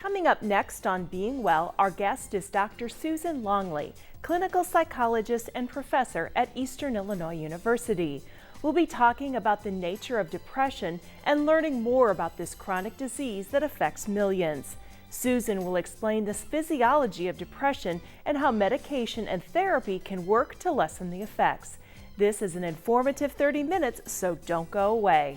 Coming up next on Being Well, our guest is Dr. Susan Longley, clinical psychologist and professor at Eastern Illinois University. We'll be talking about the nature of depression and learning more about this chronic disease that affects millions. Susan will explain the physiology of depression and how medication and therapy can work to lessen the effects. This is an informative 30 minutes, so don't go away.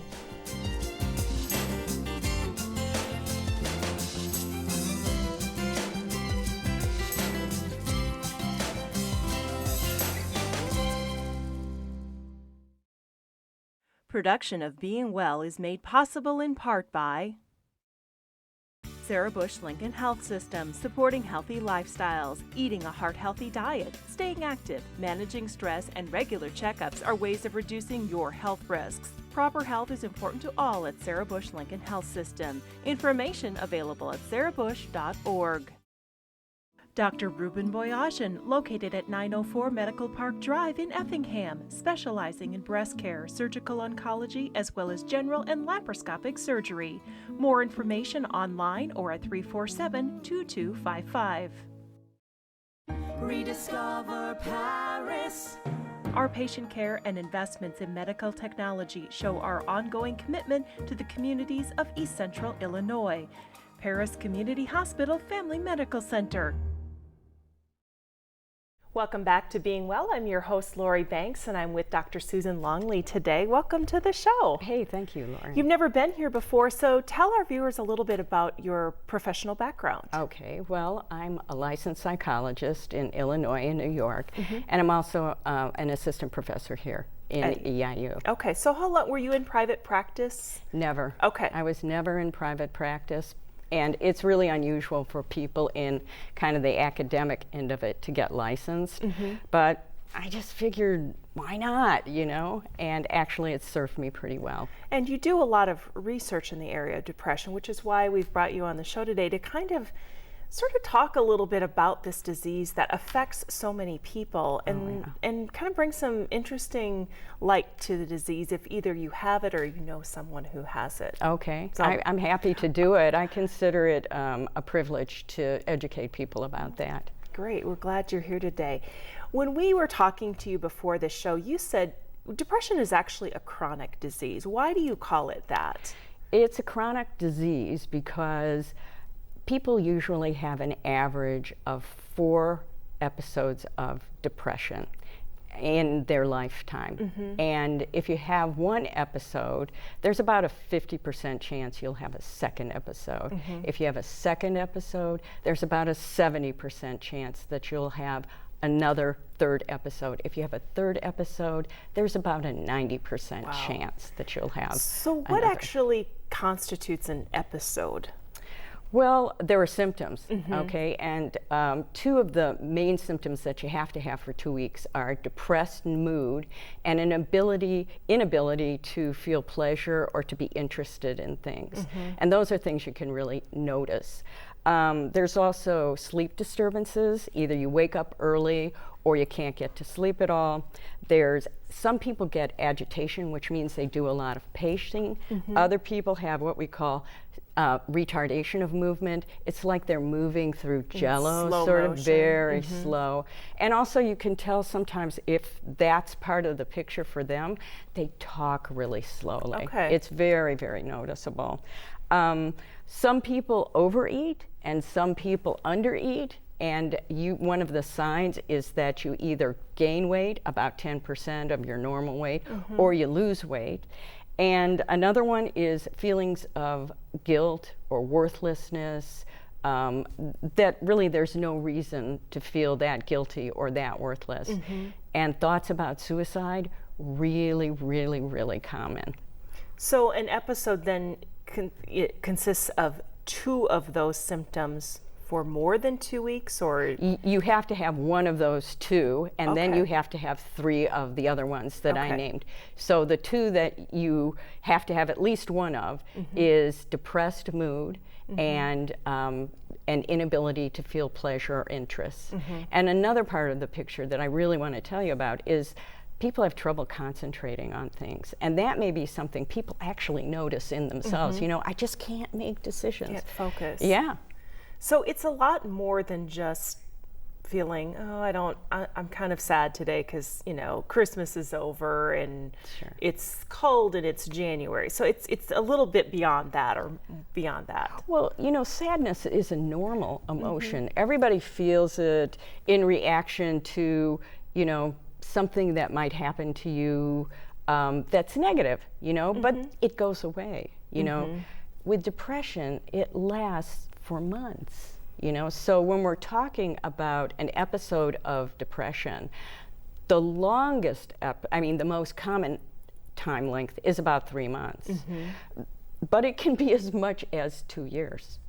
Production of Being Well is made possible in part by Sarah Bush Lincoln Health System, supporting healthy lifestyles, eating a heart-healthy diet, staying active, managing stress, and regular checkups are ways of reducing your health risks. Proper health is important to all at Sarah Bush Lincoln Health System. Information available at sarahbush.org. Dr. Ruben Boyajian, located at 904 Medical Park Drive in Effingham, specializing in breast care, surgical oncology, as well as general and laparoscopic surgery. More information online or at 347-2255. Rediscover Paris. Our patient care and investments in medical technology show our ongoing commitment to the communities of East Central Illinois. Paris Community Hospital Family Medical Center. Welcome back to Being Well. I'm your host, Lori Banks, and I'm with Dr. Susan Longley today. Welcome to the show. Hey, thank you, Lori. You've never been here before, so tell our viewers a little bit about your professional background. Okay, well, I'm a licensed psychologist in Illinois and New York, and I'm also an assistant professor here in EIU. Okay, so how long were you in private practice? Never. Okay. I was never in private practice. And it's really unusual for people in kind of the academic end of it to get licensed. But I just figured, why not, you know? And actually it served me pretty well. And you do a lot of research in the area of depression, which is why we've brought you on the show today to kind of sort of talk a little bit about this disease that affects so many people and kind of bring some interesting light to the disease if either you have it or you know someone who has it. Okay, So, I'm happy to do it. I consider it a privilege to educate people about that. Great, we're glad you're here today. When we were talking to you before this show, you said depression is actually a chronic disease. Why do you call it that? It's a chronic disease because people usually have an average of 4 episodes of depression in their lifetime. And if you have one episode, there's about a 50% chance you'll have a second episode. If you have a second episode, there's about a 70% chance that you'll have another third episode. If you have a third episode, there's about a 90% chance that you'll have So what actually constitutes an episode? Well, there are symptoms, okay, and 2 of the main symptoms that you have to have for 2 weeks are depressed mood and an inability to feel pleasure or to be interested in things. And those are things you can really notice. There's also sleep disturbances. Either you wake up early or you can't get to sleep at all. Some people get agitation, which means they do a lot of pacing. Other people have what we call retardation of movement. It's like they're moving through jello, sort of very slow. And also you can tell sometimes if that's part of the picture for them, they talk really slowly. Okay. It's very, very noticeable. Some people overeat and some people undereat. And one of the signs is that you either gain weight, about 10% of your normal weight, or you lose weight. And another one is feelings of guilt or worthlessness, that really there's no reason to feel that guilty or that worthless. And thoughts about suicide, really, really, really common. So an episode then it consists of 2 of those symptoms for more than 2 weeks, or? You have to have one of those 2, and then you have to have 3 of the other ones that I named. So the 2 that you have to have at least one of is depressed mood and an inability to feel pleasure or interest. And another part of the picture that I really want to tell you about is people have trouble concentrating on things, and that may be something people actually notice in themselves. You know, I just can't make decisions. Can't focus. Yeah. So it's a lot more than just feeling, I'm kind of sad today because, Christmas is over and Sure. it's cold and it's January. So it's a little bit beyond that or beyond that. Well, sadness is a normal emotion. Everybody feels it in reaction to, something that might happen to you that's negative, but it goes away, With depression, it lasts for months. So when we're talking about an episode of depression, the longest, the most common time length is about 3 months. But it can be as much as 2 years,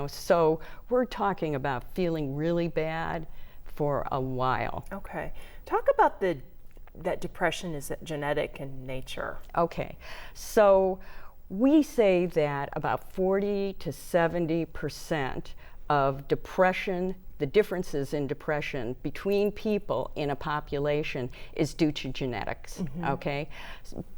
So we're talking about feeling really bad for a while. Okay. Talk about that depression is genetic in nature. Okay. So we say that about 40 to 70% of depression, the differences in depression between people in a population is due to genetics, okay?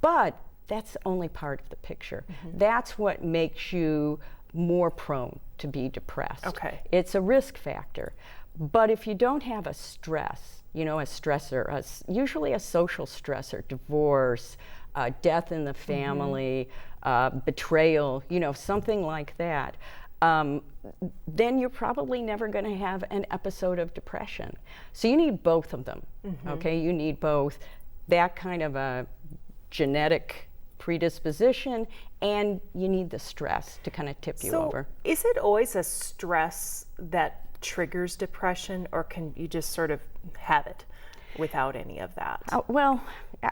But that's only part of the picture. That's what makes you more prone to be depressed. Okay. It's a risk factor. But if you don't have a stress, a stressor, usually a social stressor, divorce, death in the family, betrayal, something like that, then you're probably never going to have an episode of depression. So you need both of them, okay? You need both that kind of a genetic predisposition, and you need the stress to kind of tip you over. Is it always a stress that triggers depression, or can you just sort of have it without any of that? Well,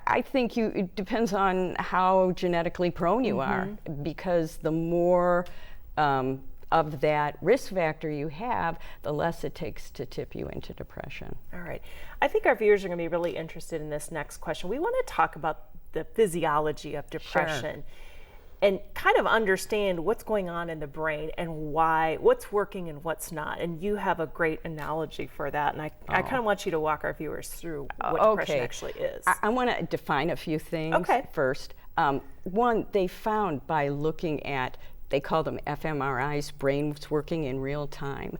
I think it depends on how genetically prone you are, because the more of that risk factor you have, the less it takes to tip you into depression. All right. I think our viewers are going to be really interested in this next question. We want to talk about the physiology of depression. And kind of understand what's going on in the brain and what's working and what's not. And you have a great analogy for that. And I kind of want you to walk our viewers through what depression actually is. I want to define a few things first. One, they found by looking at, they call them fMRIs, brains working in real time.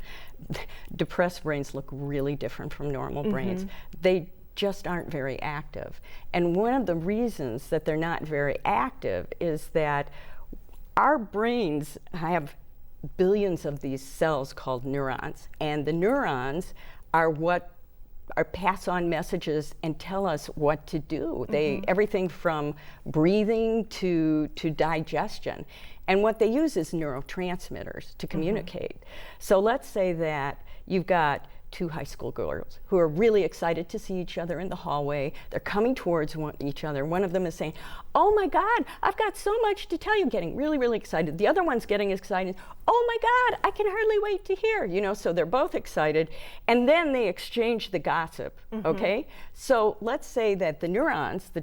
Depressed brains look really different from normal brains. They just aren't very active. And one of the reasons that they're not very active is that our brains have billions of these cells called neurons, and the neurons are what pass on messages and tell us what to do. Everything from breathing to digestion. And what they use is neurotransmitters to communicate. So let's say that you've got two high school girls who are really excited to see each other in the hallway. They're coming towards each other. One of them is saying, "Oh my God, I've got so much to tell you," getting really, really excited. The other one's getting excited. "Oh my God, I can hardly wait to hear," so they're both excited. And then they exchange the gossip, okay? So let's say that the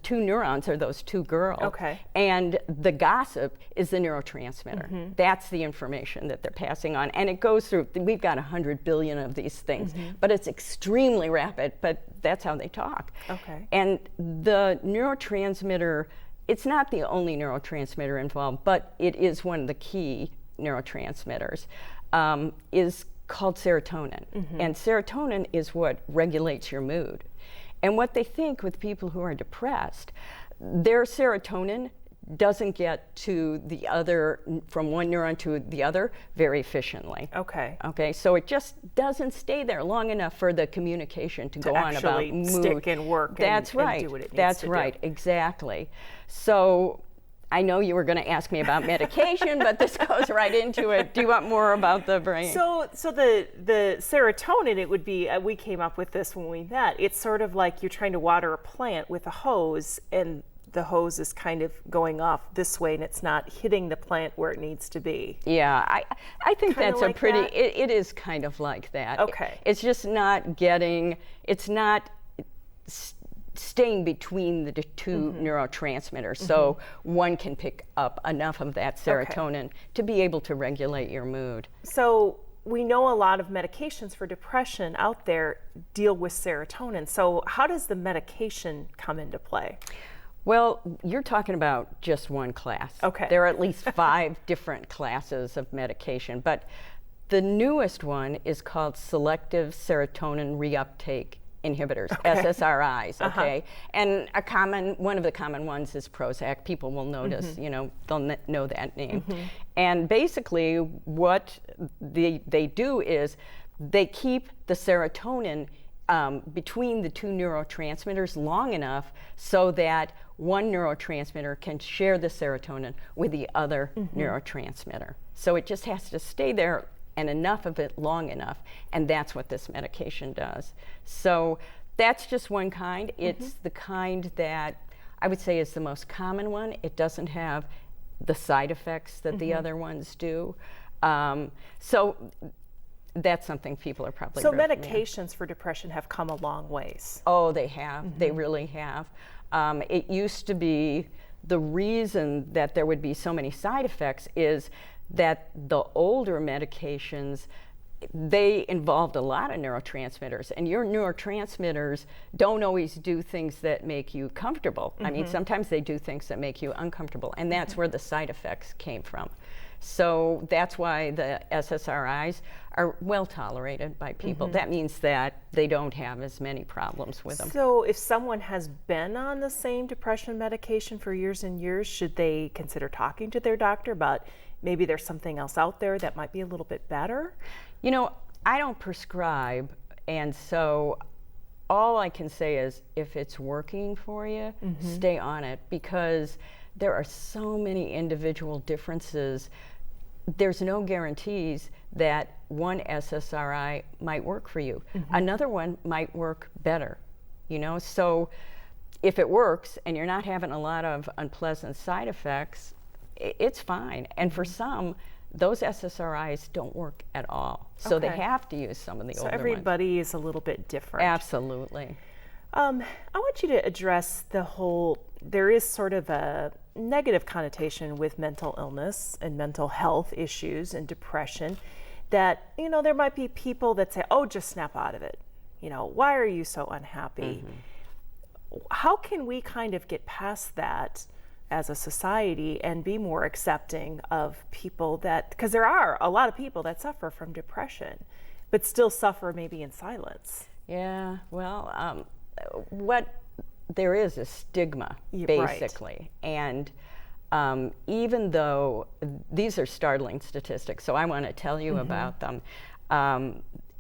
two neurons are those two girls. Okay. And the gossip is the neurotransmitter. That's the information that they're passing on. And it goes through, we've got 100 billion of these things, but it's extremely rapid, but that's how they talk. Okay. And the neurotransmitter, it's not the only neurotransmitter involved, but it is one of the key neurotransmitters, is called serotonin. And serotonin is what regulates your mood. And what they think with people who are depressed, their serotonin doesn't get to the other, from one neuron to the other, very efficiently. Okay. Okay, so it just doesn't stay there long enough for the communication to go on about mood. Stick and work. That's right. And do what it needs That's to right. do. Exactly. So I know you were going to ask me about medication, but this goes right into it. Do you want more about the brain? So the serotonin, it would be, we came up with this when we met. It's sort of like you're trying to water a plant with a hose, and the hose is kind of going off this way and it's not hitting the plant where it needs to be. Yeah, I think Kinda that's like a pretty, that? it is kind of like that. Okay. It's just not getting, it's not staying between the two neurotransmitters. So one can pick up enough of that serotonin to be able to regulate your mood. So we know a lot of medications for depression out there deal with serotonin. So how does the medication come into play? Well, you're talking about just one class. Okay. There are at least 5 different classes of medication, but The newest one is called selective serotonin reuptake inhibitors, SSRIs, okay? And one of the common ones is Prozac. People will notice, they'll know that name. And basically what they do is they keep the serotonin between the two neurotransmitters long enough so that one neurotransmitter can share the serotonin with the other neurotransmitter. So it just has to stay there and enough of it long enough, and that's what this medication does. So that's just one kind. It's the kind that I would say is the most common one. It doesn't have the side effects that the other ones do. So that's something people are probably So medications for depression have come a long ways. Oh, they have. They really have. It used to be the reason that there would be so many side effects is that the older medications, they involved a lot of neurotransmitters, and your neurotransmitters don't always do things that make you comfortable. I mean, sometimes they do things that make you uncomfortable, and that's where the side effects came from. So that's why the SSRIs are well tolerated by people. That means that they don't have as many problems with them. So if someone has been on the same depression medication for years and years, should they consider talking to their doctor about maybe there's something else out there that might be a little bit better? You know, I don't prescribe, and so all I can say is if it's working for you, stay on it, because there are so many individual differences. There's no guarantees that one SSRI might work for you. Another one might work better, so if it works and you're not having a lot of unpleasant side effects, it's fine. And for some, those SSRIs don't work at all. So they have to use some of the older ones. So everybody is a little bit different. Absolutely. I want you to address there is sort of a negative connotation with mental illness and mental health issues and depression that, there might be people that say, oh, just snap out of it. Why are you so unhappy? How can we kind of get past that as a society and be more accepting of people because there are a lot of people that suffer from depression, but still suffer maybe in silence. Yeah, well, what there is a stigma, basically. Right. And even though these are startling statistics, so I want to tell you about them,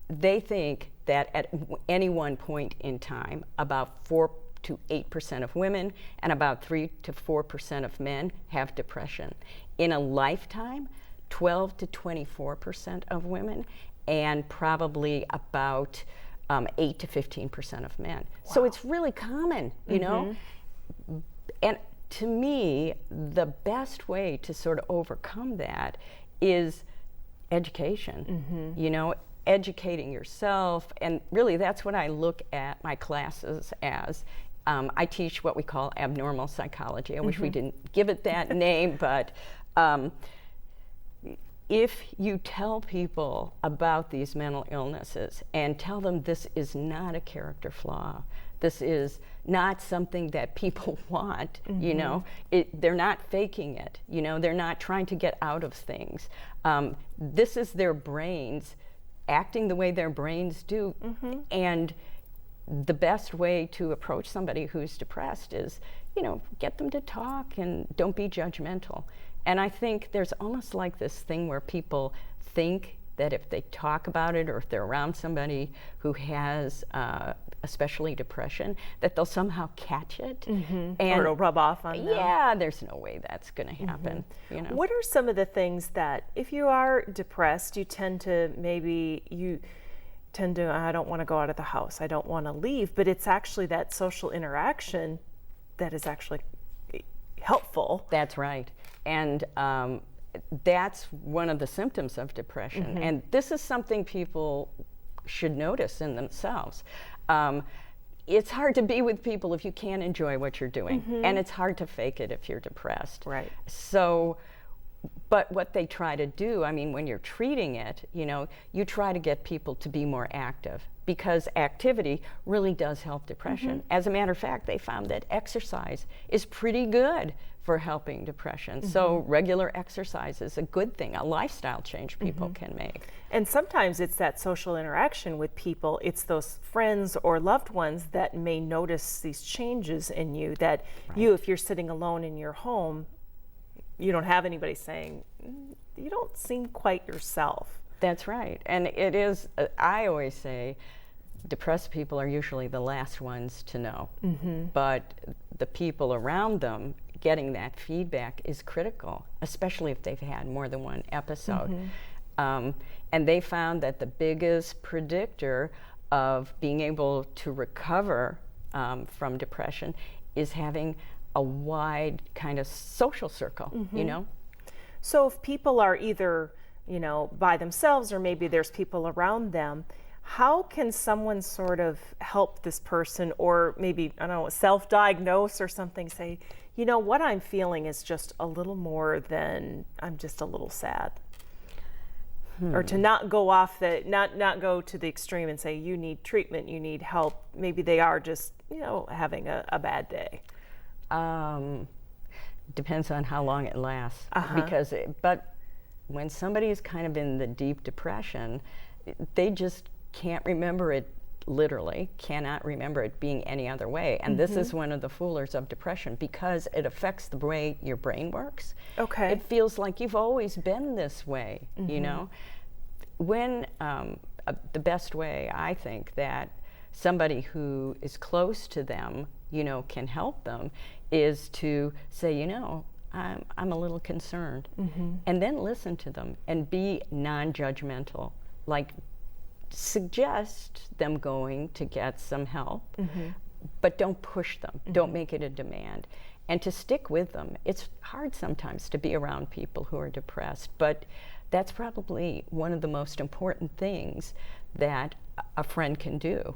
they think that at any one point in time, about 4 to 8% of women and about 3 to 4% of men have depression. In a lifetime, 12 to 24% of women, and probably about 8 to 15% of men. Wow. So it's really common, you know? And to me, the best way to sort of overcome that is education, educating yourself. And really, that's what I look at my classes as. I teach what we call abnormal psychology. I wish we didn't give it that name, but if you tell people about these mental illnesses and tell them this is not a character flaw, this is not something that people want, they're not faking it, they're not trying to get out of things. This is their brains acting the way their brains do, and the best way to approach somebody who's depressed is, get them to talk and don't be judgmental. And I think there's almost like this thing where people think that if they talk about it or if they're around somebody who has especially depression, that they'll somehow catch it. And or it'll rub off on them. Yeah, there's no way that's going to happen. What are some of the things that, if you are depressed, you tend to I don't want to go out of the house, I don't want to leave, but it's actually that social interaction that is actually helpful. That's right. And that's one of the symptoms of depression. And this is something people should notice in themselves. It's hard to be with people if you can't enjoy what you're doing. And it's hard to fake it if you're depressed. Right. So, but what they try to do, when you're treating it, you try to get people to be more active, because activity really does help depression. As a matter of fact, they found that exercise is pretty good for helping depression. So regular exercise is a good thing, a lifestyle change people can make. And sometimes it's that social interaction with people, it's those friends or loved ones that may notice these changes in you, that you, if you're sitting alone in your home, you don't have anybody saying, you don't seem quite yourself. That's right. And it is, I always say, depressed people are usually the last ones to know. But the people around them getting that feedback is critical, especially if they've had more than one episode. And they found that the biggest predictor of being able to recover from depression is having a wide kind of social circle, you know? So if people are either, you know, by themselves or maybe there's people around them, how can someone sort of help this person, or maybe, I don't know, self-diagnose or something, say, you know, what I'm feeling is just a little more than I'm just a little sad? Or to not go off the, not go to the extreme and say, you need treatment, you need help. Maybe they are just, you know, having a bad day. Depends on how long it lasts. Because, but when somebody is kind of in the deep depression, they just can't remember it, literally cannot remember it being any other way. And this is one of the foolers of depression, because it affects the way your brain works. Okay. It feels like you've always been this way, you know? When, the best way, I think, that somebody who is close to them, you know, can help them, is to say, you know, I'm a little concerned. And then listen to them and be non-judgmental. Like, suggest them going to get some help, but don't push them. Don't make it a demand. And to stick with them. It's hard sometimes to be around people who are depressed, but that's probably one of the most important things that a friend can do.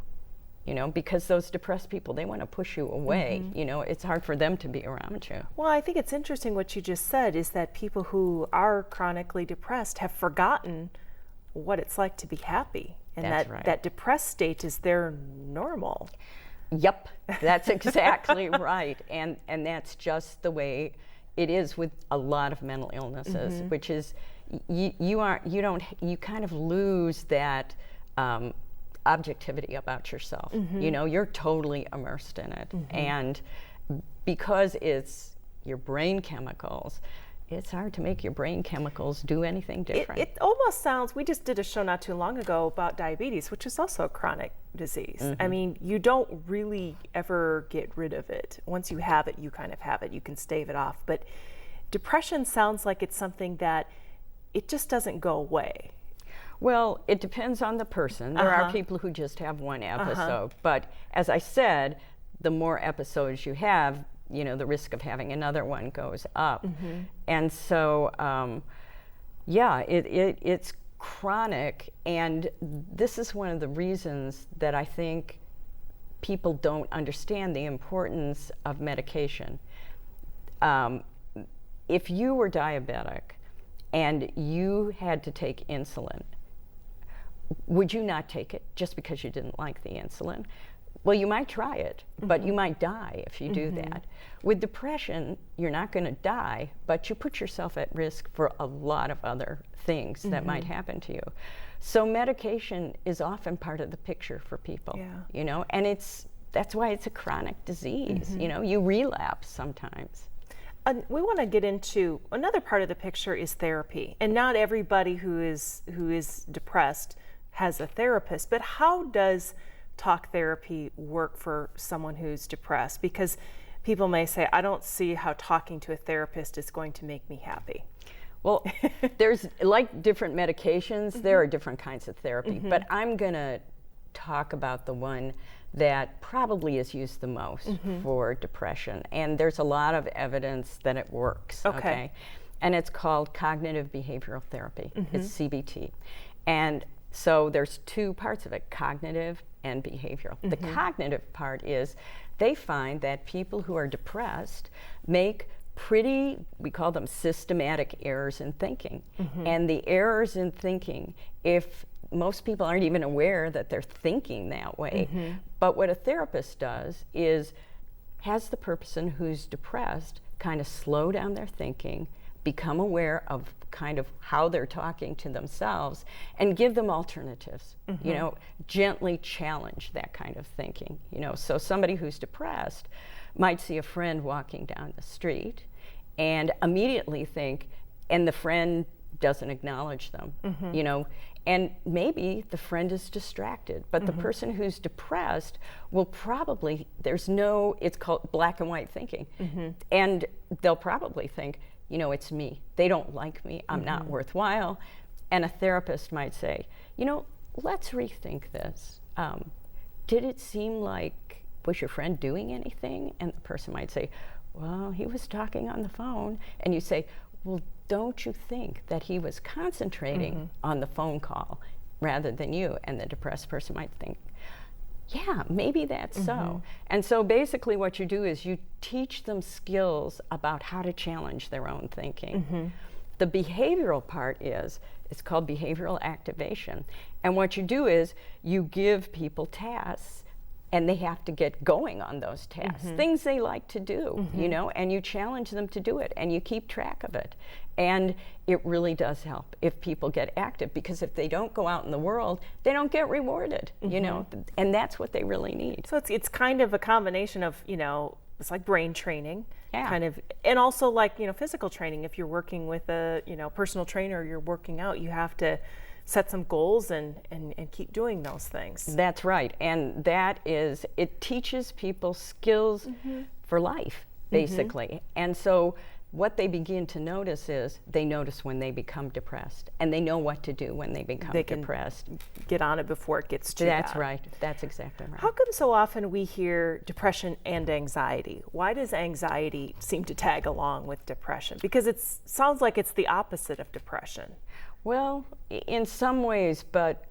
You know, because those depressed people, they want to push you away. You know, it's hard for them to be around you. Well, I think it's interesting what you just said, is that people who are chronically depressed have forgotten what it's like to be happy. And That's right. that depressed state is their normal. Yep, that's exactly right. And that's just the way it is with a lot of mental illnesses, which is you kind of lose that objectivity about yourself. You know, you're totally immersed in it. And because it's your brain chemicals, it's hard to make your brain chemicals do anything different. It almost sounds, we just did a show not too long ago about diabetes, which is also a chronic disease. I mean, you don't really ever get rid of it. Once you have it, you kind of have it. You can stave it off. But depression sounds like it's something that it just doesn't go away. Well, it depends on the person. There are people who just have one episode. But as I said, the more episodes you have, you know, the risk of having another one goes up. And so, yeah, it's chronic. And this is one of the reasons that I think people don't understand the importance of medication. If you were diabetic and you had to take insulin, would you not take it just because you didn't like the insulin? Well, you might try it, but you might die if you do that. With depression, you're not going to die, but you put yourself at risk for a lot of other things that might happen to you. So medication is often part of the picture for people, you know, and that's why it's a chronic disease. You know, you relapse sometimes. We want to get into another part of the picture, is therapy. And not everybody who is depressed has a therapist, but how does talk therapy work for someone who's depressed? Because people may say, I don't see how talking to a therapist is going to make me happy. Well, there's, like different medications, there are different kinds of therapy, but I'm going to talk about the one that probably is used the most for depression. And there's a lot of evidence that it works, okay? And it's called cognitive behavioral therapy. It's CBT. And so there's two parts of it, cognitive and behavioral. The cognitive part is they find that people who are depressed make pretty, we call them systematic errors in thinking. And the errors in thinking, if most people aren't even aware that they're thinking that way, but what a therapist does is has the person who's depressed kind of slow down their thinking, become aware of kind of how they're talking to themselves, and give them alternatives. You know, gently challenge that kind of thinking. You know, so somebody who's depressed might see a friend walking down the street and immediately think, and the friend doesn't acknowledge them, you know, and maybe the friend is distracted, but the person who's depressed will probably, it's called black and white thinking, and they'll probably think, you know, it's me. They don't like me. I'm not worthwhile. And a therapist might say, you know, let's rethink this. Did it seem like, was your friend doing anything? And the person might say, well, he was talking on the phone. And you say, well, don't you think that he was concentrating on the phone call rather than you? And the depressed person might think, yeah, maybe that's so. And so basically what you do is you teach them skills about how to challenge their own thinking. The behavioral part it's called behavioral activation. And what you do is you give people tasks, and they have to get going on those tasks, things they like to do, you know, and you challenge them to do it, and you keep track of it. And it really does help if people get active, because if they don't go out in the world, they don't get rewarded, you know, and that's what they really need. So it's kind of a combination of, you know, it's like brain training, kind of, and also like, you know, physical training. If you're working with a, you know, personal trainer, you're working out, you have to set some goals and keep doing those things. That's right. And that is, it teaches people skills for life, basically. And so what they begin to notice is they notice when they become depressed, and they know what to do when they become depressed. Get on it before it gets too bad. That's right. That's exactly right. How come so often we hear depression and anxiety? Why does anxiety seem to tag along with depression? Because it sounds like it's the opposite of depression. Well, in some ways, but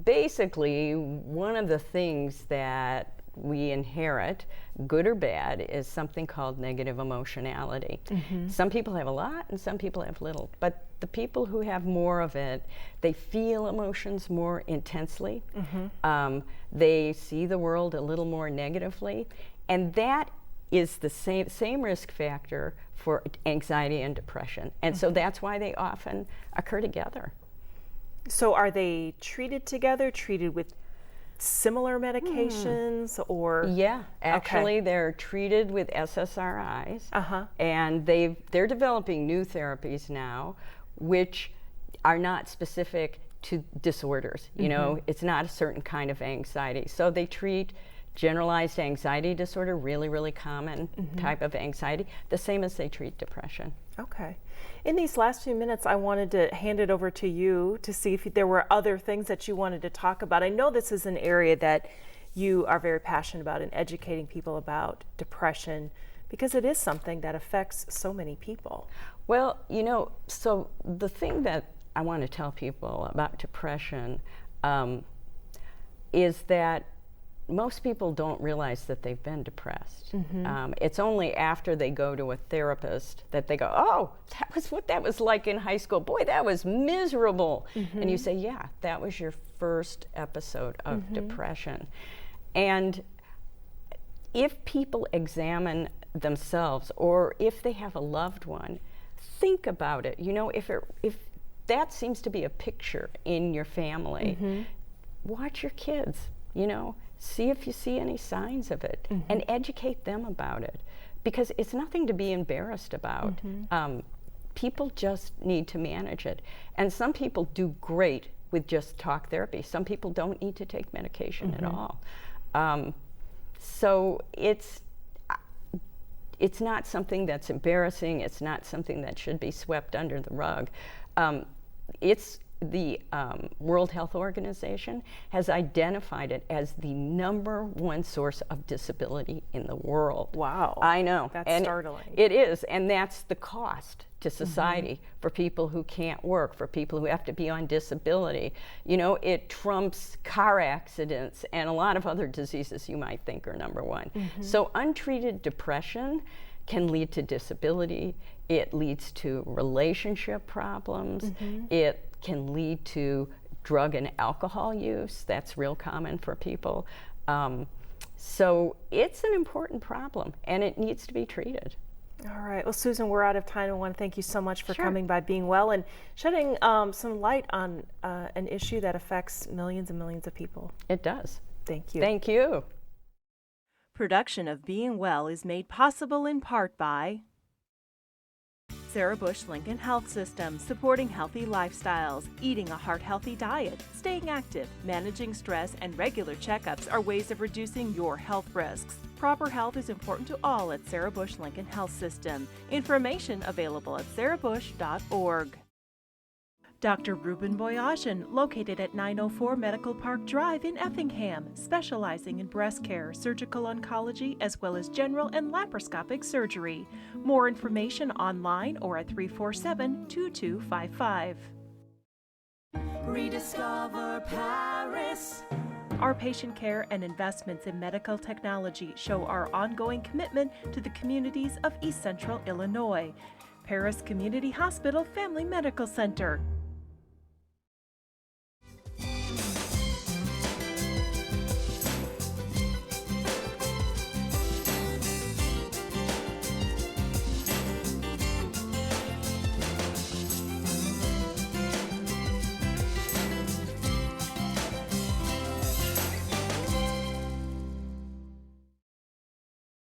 basically one of the things that we inherit, good or bad, is something called negative emotionality. Some people have a lot and some people have little, but the people who have more of it, they feel emotions more intensely. They see the world a little more negatively, and that is the same risk factor for anxiety and depression. And so that's why they often occur together. So are they treated together, treated with similar medications, or? Yeah, actually they're treated with SSRIs, and they're developing new therapies now, which are not specific to disorders. You know, it's not a certain kind of anxiety. So they treat generalized anxiety disorder, really, really common type of anxiety, the same as they treat depression. Okay. In these last few minutes, I wanted to hand it over to you to see if there were other things that you wanted to talk about. I know this is an area that you are very passionate about, in educating people about depression, because it is something that affects so many people. Well, you know, so the thing that I want to tell people about depression is that most people don't realize that they've been depressed. It's only after they go to a therapist that they go, oh, that was what that was like in high school. Boy, that was miserable. And you say, yeah, that was your first episode of depression. And if people examine themselves, or if they have a loved one, think about it. You know, if that seems to be a picture in your family, watch your kids, you know, see if you see any signs of it, and educate them about it, because it's nothing to be embarrassed about. People just need to manage it. And some people do great with just talk therapy. Some people don't need to take medication at all. So it's not something that's embarrassing. It's not something that should be swept under the rug. It's the World Health Organization has identified it as the #1 source of disability in the world. Wow. I know. That's startling. It is, and that's the cost to society for people who can't work, for people who have to be on disability. You know, it trumps car accidents and a lot of other diseases you might think are #1. So untreated depression can lead to disability. It leads to relationship problems. It can lead to drug and alcohol use. That's real common for people. So it's an important problem, and it needs to be treated. All right. Well, Susan, we're out of time. I want to thank you so much for Sure. coming by, being well, and shedding some light on an issue that affects millions and millions of people. It does. Thank you. Thank you. Production of Being Well is made possible in part by Sarah Bush Lincoln Health System, supporting healthy lifestyles, eating a heart-healthy diet, staying active, managing stress, and regular checkups are ways of reducing your health risks. Proper health is important to all at Sarah Bush Lincoln Health System. Information available at sarahbush.org. Dr. Ruben Boyajian, located at 904 Medical Park Drive in Effingham, specializing in breast care, surgical oncology, as well as general and laparoscopic surgery. More information online or at 347-2255. Rediscover Paris. Our patient care and investments in medical technology show our ongoing commitment to the communities of East Central Illinois. Paris Community Hospital Family Medical Center.